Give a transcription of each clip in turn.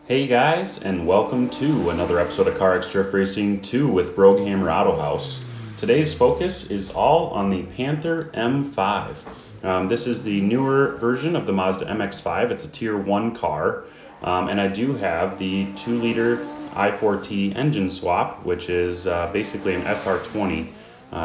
Hey guys, and welcome to another episode of Car Extra Racing 2 with BrogAutohaus. Today's focus is all on the Panther M5. This is the newer version of the Mazda MX-5. It's a Tier 1 car, and I do have the 2-liter i4T engine swap, which is basically an SR20.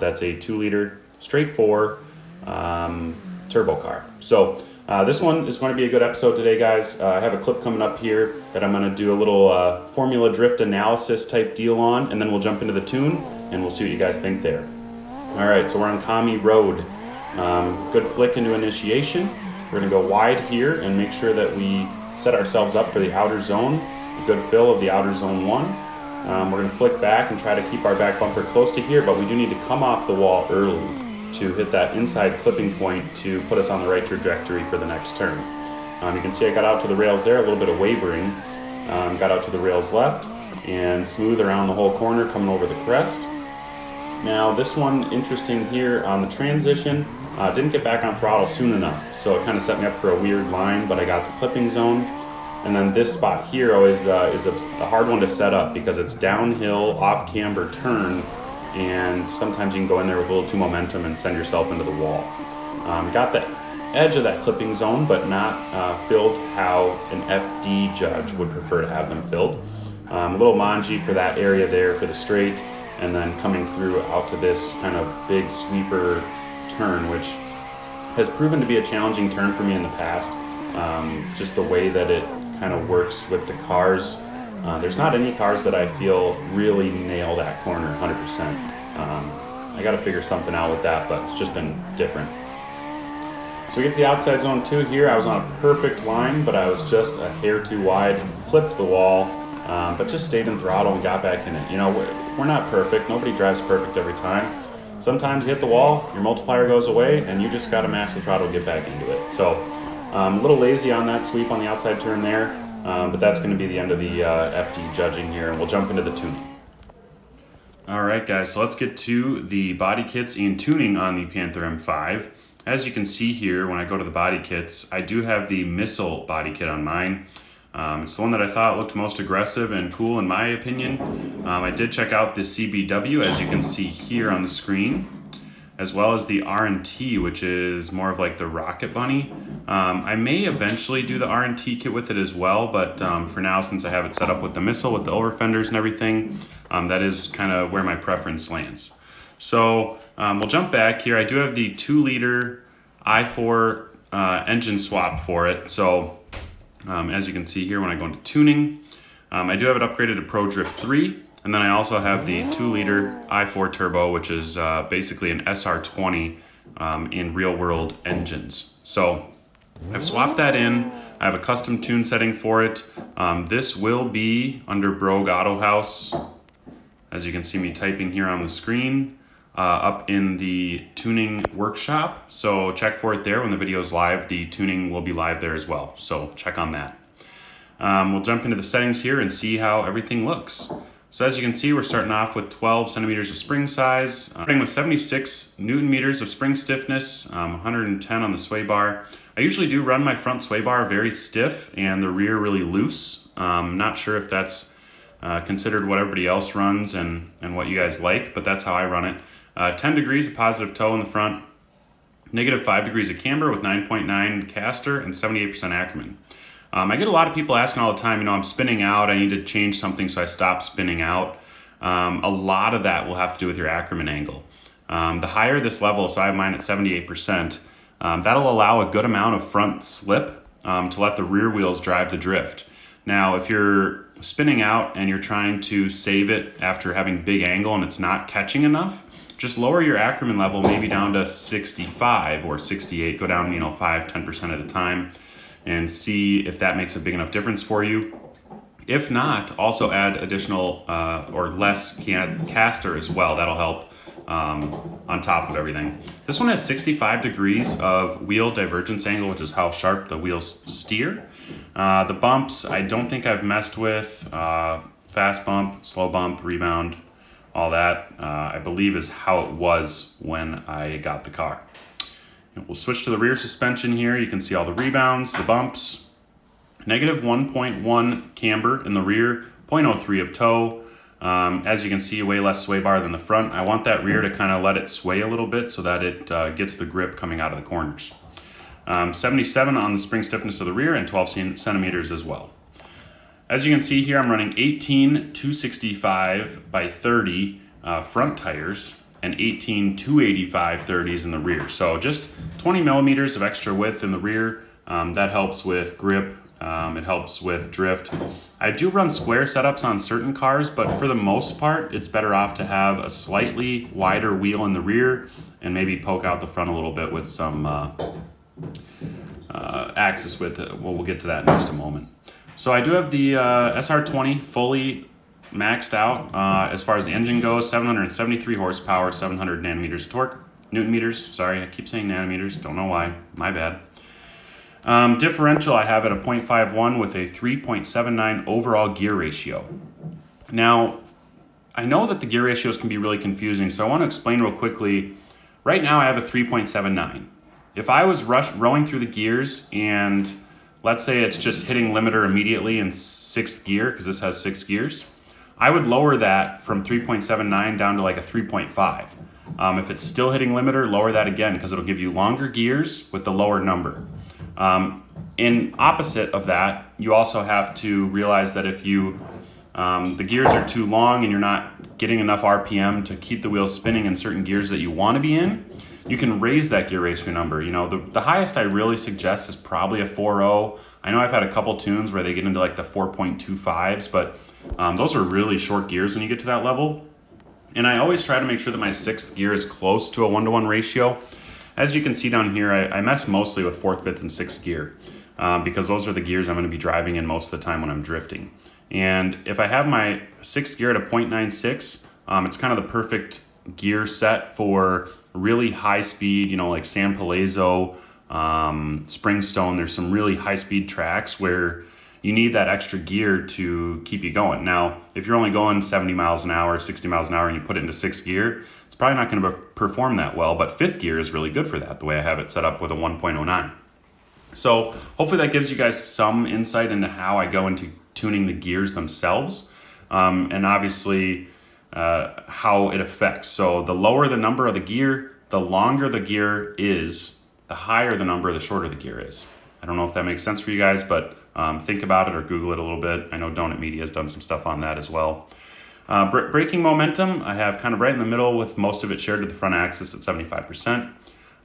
That's a 2-liter straight 4 turbo car. So this one is going to be a good episode today, guys. I have a clip coming up here that I'm going to do a little formula drift analysis type deal on, and then we'll jump into the tune and we'll see what you guys think there. All right, so we're on Kami Road. Good flick into initiation. We're going to go wide here and make sure that we set ourselves up for the outer zone, a good fill of the outer zone 1. We're going to flick back and try to keep our back bumper close to here, but we do need to come off the wall early to hit that inside clipping point to put us on the right trajectory for the next turn. You can see I got out to the rails there, a little bit of wavering. Got out to the rails left and smooth around the whole corner coming over the crest. Now this one, interesting here on the transition, didn't get back on throttle soon enough, so it kind of set me up for a weird line, but I got the clipping zone. And then this spot here always is a hard one to set up because it's downhill, off camber turn, and sometimes you can go in there with a little too momentum and send yourself into the wall. Got the edge of that clipping zone, but not filled how an FD judge would prefer to have them filled. A little manji for that area there for the straight, and then coming through out to this kind of big sweeper turn, which has proven to be a challenging turn for me in the past. Just the way that it kind of works with the cars. There's not any cars that I feel really nail that corner 100%. I got to figure something out with that, but it's just been different. So we get to the outside zone 2 here. I was on a perfect line, but I was just a hair too wide, clipped the wall, but just stayed in throttle and got back in it. You know, we're not perfect. Nobody drives perfect every time. Sometimes you hit the wall, your multiplier goes away, and you just got to mash the throttle to get back into it. So a little lazy on that sweep on the outside turn there. But that's going to be the end of the FD judging here, and we'll jump into the tuning. Alright guys, so let's get to the body kits and tuning on the Panther M5. As you can see here, when I go to the body kits, I do have the Missile body kit on mine. It's the one that I thought looked most aggressive and cool in my opinion. I did check out the CBW, as you can see here on the screen, as well as the R&T, which is more of like the Rocket Bunny. I may eventually do the R&T kit with it as well, but for now, since I have it set up with the Missile, with the over fenders and everything, that is kind of where my preference lands. So we'll jump back here. I do have the 2-liter i4 engine swap for it. So as you can see here, when I go into tuning, I do have it upgraded to Pro Drift 3. And then I also have the 2-liter i4 turbo, which is basically an SR20 in real-world engines. So I've swapped that in. I have a custom tune setting for it. This will be under BrogAutohaus, as you can see me typing here on the screen, up in the tuning workshop. So check for it there. When the video is live, the tuning will be live there as well. So check on that. We'll jump into the settings here and see how everything looks. So as you can see, we're starting off with 12 centimeters of spring size, starting with 76 Newton meters of spring stiffness, 110 on the sway bar. I usually do run my front sway bar very stiff and the rear really loose. Not sure if that's considered what everybody else runs and what you guys like, but that's how I run it. 10 degrees of positive toe in the front, negative 5 degrees of camber with 9.9 caster and 78% Ackerman. I get a lot of people asking all the time, you know, I'm spinning out, I need to change something so I stop spinning out. A lot of that will have to do with your Ackerman angle. The higher this level, so I have mine at 78%, that'll allow a good amount of front slip to let the rear wheels drive the drift. Now, if you're spinning out and you're trying to save it after having big angle and it's not catching enough, just lower your Ackerman level maybe down to 65 or 68, go down, 5-10% at a time, and see if that makes a big enough difference for you. If not, also add additional or less caster as well. That'll help on top of everything. This one has 65 degrees of wheel divergence angle, which is how sharp the wheels steer. The bumps, I don't think I've messed with. Fast bump, slow bump, rebound, all that, I believe is how it was when I got the car. We'll switch to the rear suspension here. You can see all the rebounds, the bumps, Negative 1.1 camber in the rear, 0.03 of toe. As you can see, way less sway bar than the front. I want that rear to kind of let it sway a little bit so that it gets the grip coming out of the corners. 77 on the spring stiffness of the rear and 12 centimeters as well. As you can see here, I'm running 18 265 by 30 front tires and 18 285 30s in the rear. So just 20 millimeters of extra width in the rear. That helps with grip. It helps with drift. I do run square setups on certain cars, but for the most part, it's better off to have a slightly wider wheel in the rear and maybe poke out the front a little bit with some axis width. Well, we'll get to that in just a moment. So I do have the SR20 fully maxed out as far as the engine goes. 773 horsepower, 700 nanometers of torque. Newton meters, sorry, I keep saying nanometers, don't know why, my bad. Differential I have at a 0.51 with a 3.79 overall gear ratio. Now, I know that the gear ratios can be really confusing, so I want to explain real quickly. Right now I have a 3.79. If I was rowing through the gears and let's say it's just hitting limiter immediately in 6th gear, because this has 6 gears, I would lower that from 3.79 down to like a 3.5. If it's still hitting limiter, lower that again because it'll give you longer gears with the lower number. In opposite of that, you also have to realize that if you the gears are too long and you're not getting enough RPM to keep the wheels spinning in certain gears that you want to be in, you can raise that gear ratio number. You know, the highest I really suggest is probably a 4.0. I know I've had a couple tunes where they get into like the 4.25s, but those are really short gears when you get to that level. And I always try to make sure that my 6th gear is close to a 1-to-1 ratio. As you can see down here, I mess mostly with 4th, 5th, and 6th gear because those are the gears I'm going to be driving in most of the time when I'm drifting. And if I have my 6th gear at a 0.96, it's kind of the perfect gear set for really high speed, you know, like San Palazzo, Springstone. There's some really high speed tracks where you need that extra gear to keep you going. Now, if you're only going 70 miles an hour, 60 miles an hour, and you put it into 6th gear, it's probably not going to perform that well, but 5th gear is really good for that, the way I have it set up with a 1.09. So hopefully that gives you guys some insight into how I go into tuning the gears themselves, and obviously how it affects. So the lower the number of the gear, the longer the gear is, the higher the number, the shorter the gear is. I don't know if that makes sense for you guys, but think about it or Google it a little bit. I know Donut Media has done some stuff on that as well. Braking momentum, I have kind of right in the middle with most of it shared to the front axis at 75%.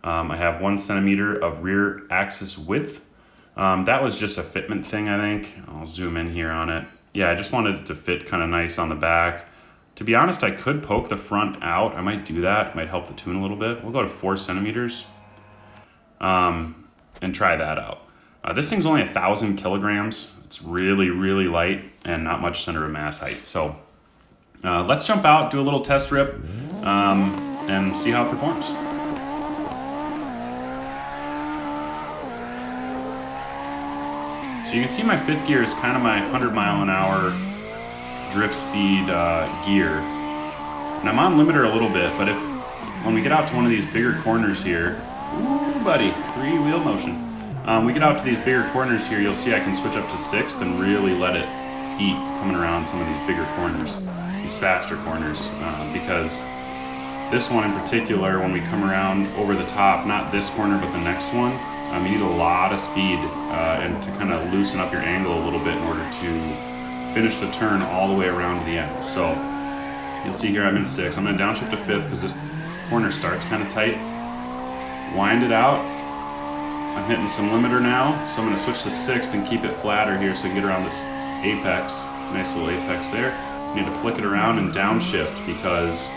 I have 1 centimeter of rear axis width. That was just a fitment thing, I think. I'll zoom in here on it. Yeah, I just wanted it to fit kind of nice on the back. To be honest, I could poke the front out. I might do that. It might help the tune a little bit. We'll go to 4 centimeters and try that out. This thing's only 1,000 kilograms. It's really, really light and not much center of mass height. So let's jump out, do a little test rip, and see how it performs. So you can see my 5th gear is kind of my 100 mile an hour drift speed gear. And I'm on limiter a little bit, but when we get out to one of these bigger corners here, ooh buddy, 3-wheel motion. We get out to these bigger corners here, you'll see I can switch up to 6th and really let it eat coming around some of these bigger corners, these faster corners, because this one in particular, when we come around over the top, not this corner but the next one, you need a lot of speed and to kind of loosen up your angle a little bit in order to finish the turn all the way around to the end. So you'll see here I'm in 6th. I'm going to downshift to 5th because this corner starts kind of tight. Wind it out. I'm hitting some limiter now, so I'm going to switch to 6th and keep it flatter here so we can get around this apex. Nice little apex there. You need to flick it around and downshift because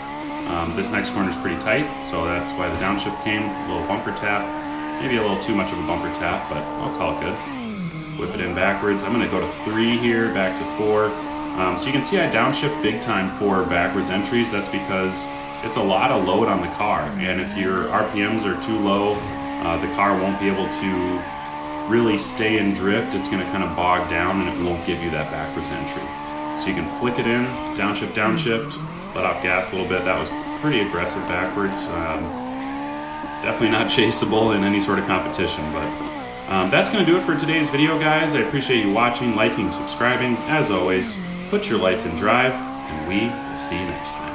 this next corner is pretty tight, so that's why the downshift came. A little bumper tap. Maybe a little too much of a bumper tap, but I'll call it good. Whip it in backwards. I'm going to go to 3 here, back to 4. So you can see I downshift big time for backwards entries. That's because it's a lot of load on the car, and if your RPMs are too low, the car won't be able to really stay in drift. It's going to kind of bog down and it won't give you that backwards entry. So you can flick it in, downshift, let off gas a little bit. That was pretty aggressive backwards. Definitely not chaseable in any sort of competition, but That's going to do it for today's video, guys. I appreciate you watching, liking, subscribing. As always, put your life in drive, and we will see you next time.